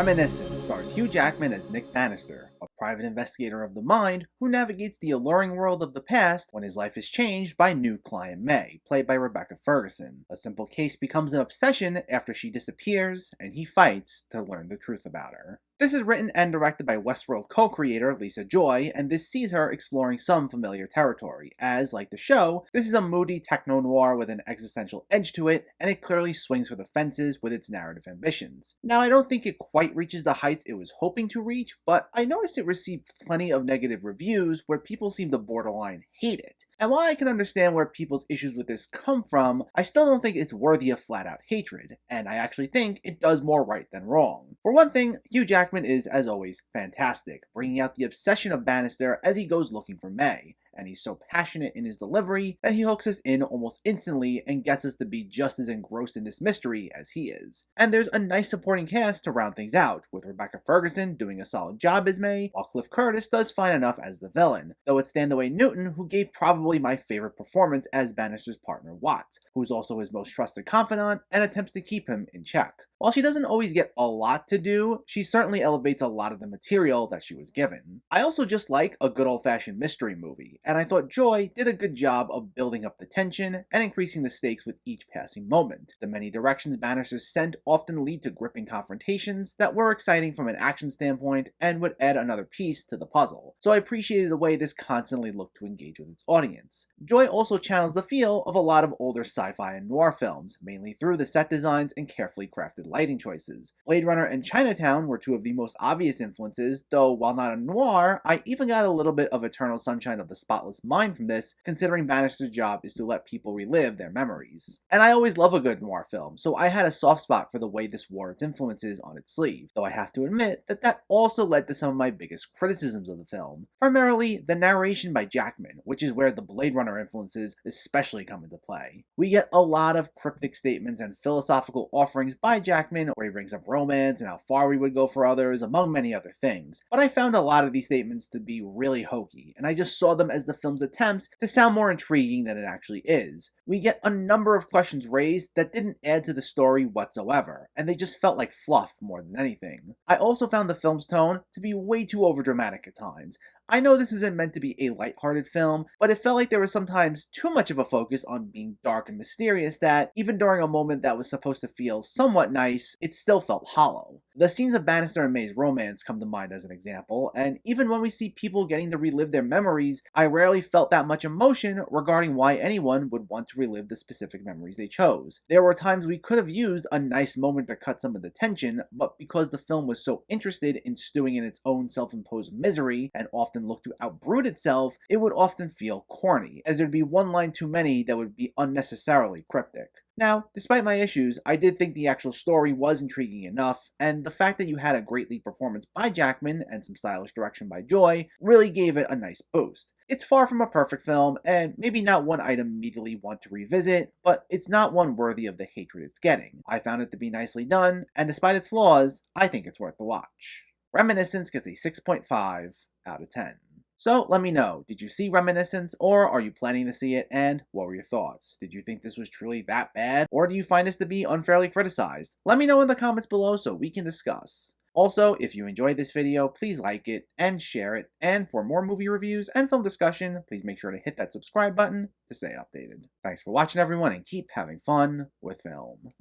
Reminiscence stars Hugh Jackman as Nick Bannister, a private investigator of the mind who navigates the alluring world of the past when his life is changed by new client May, played by Rebecca Ferguson. A simple case becomes an obsession after she disappears, and he fights to learn the truth about her. This is written and directed by Westworld co-creator Lisa Joy, and this sees her exploring some familiar territory, as, like the show, this is a moody techno-noir with an existential edge to it, and it clearly swings for the fences with its narrative ambitions. Now, I don't think it quite reaches the heights it was hoping to reach, but I noticed it received plenty of negative reviews where people seem to borderline hate it. And while I can understand where people's issues with this come from, I still don't think it's worthy of flat-out hatred, and I actually think it does more right than wrong. For one thing, Hugh Jackman is, as always, fantastic, bringing out the obsession of Bannister as he goes looking for May. And he's so passionate in his delivery that he hooks us in almost instantly and gets us to be just as engrossed in this mystery as he is. And there's a nice supporting cast to round things out, with Rebecca Ferguson doing a solid job as May, while Cliff Curtis does fine enough as the villain, though it's Standaway Newton who gave probably my favorite performance as Bannister's partner Watts, who's also his most trusted confidant and attempts to keep him in check. While she doesn't always get a lot to do, she certainly elevates a lot of the material that she was given. I also just like a good old-fashioned mystery movie, and I thought Joy did a good job of building up the tension and increasing the stakes with each passing moment. The many directions Bannister's sent often lead to gripping confrontations that were exciting from an action standpoint and would add another piece to the puzzle, so I appreciated the way this constantly looked to engage with its audience. Joy also channels the feel of a lot of older sci-fi and noir films, mainly through the set designs and carefully crafted lighting choices. Blade Runner and Chinatown were two of the most obvious influences, though while not a noir, I even got a little bit of Eternal Sunshine of the Spotless Mind from this, considering Bannister's job is to let people relive their memories. And I always love a good noir film, so I had a soft spot for the way this wore its influences on its sleeve, though I have to admit that that also led to some of my biggest criticisms of the film. Primarily, the narration by Jackman, which is where the Blade Runner influences especially come into play. We get a lot of cryptic statements and philosophical offerings by Jackman, where he brings up romance and how far we would go for others, among many other things. But I found a lot of these statements to be really hokey, and I just saw them as the film's attempts to sound more intriguing than it actually is. We get a number of questions raised that didn't add to the story whatsoever, and they just felt like fluff more than anything. I also found the film's tone to be way too overdramatic at times. I know this isn't meant to be a lighthearted film, but it felt like there was sometimes too much of a focus on being dark and mysterious that, even during a moment that was supposed to feel somewhat nice, it still felt hollow. The scenes of Bannister and May's romance come to mind as an example, and even when we see people getting to relive their memories, I rarely felt that much emotion regarding why anyone would want to relive the specific memories they chose. There were times we could have used a nice moment to cut some of the tension, but because the film was so interested in stewing in its own self-imposed misery, and often looked to outbrute itself, it would often feel corny, as there'd be one line too many that would be unnecessarily cryptic. Now, despite my issues, I did think the actual story was intriguing enough, and the fact that you had a great lead performance by Jackman and some stylish direction by Joy really gave it a nice boost. It's far from a perfect film, and maybe not one I'd immediately want to revisit, but it's not one worthy of the hatred it's getting. I found it to be nicely done, and despite its flaws, I think it's worth the watch. Reminiscence gets a 6.5 out of 10. So let me know, did you see Reminiscence, or are you planning to see it, and what were your thoughts? Did you think this was truly that bad, or do you find this to be unfairly criticized? Let me know in the comments below so we can discuss. Also, if you enjoyed this video, please like it and share it, and for more movie reviews and film discussion, please make sure to hit that subscribe button to stay updated. Thanks for watching everyone, and keep having fun with film.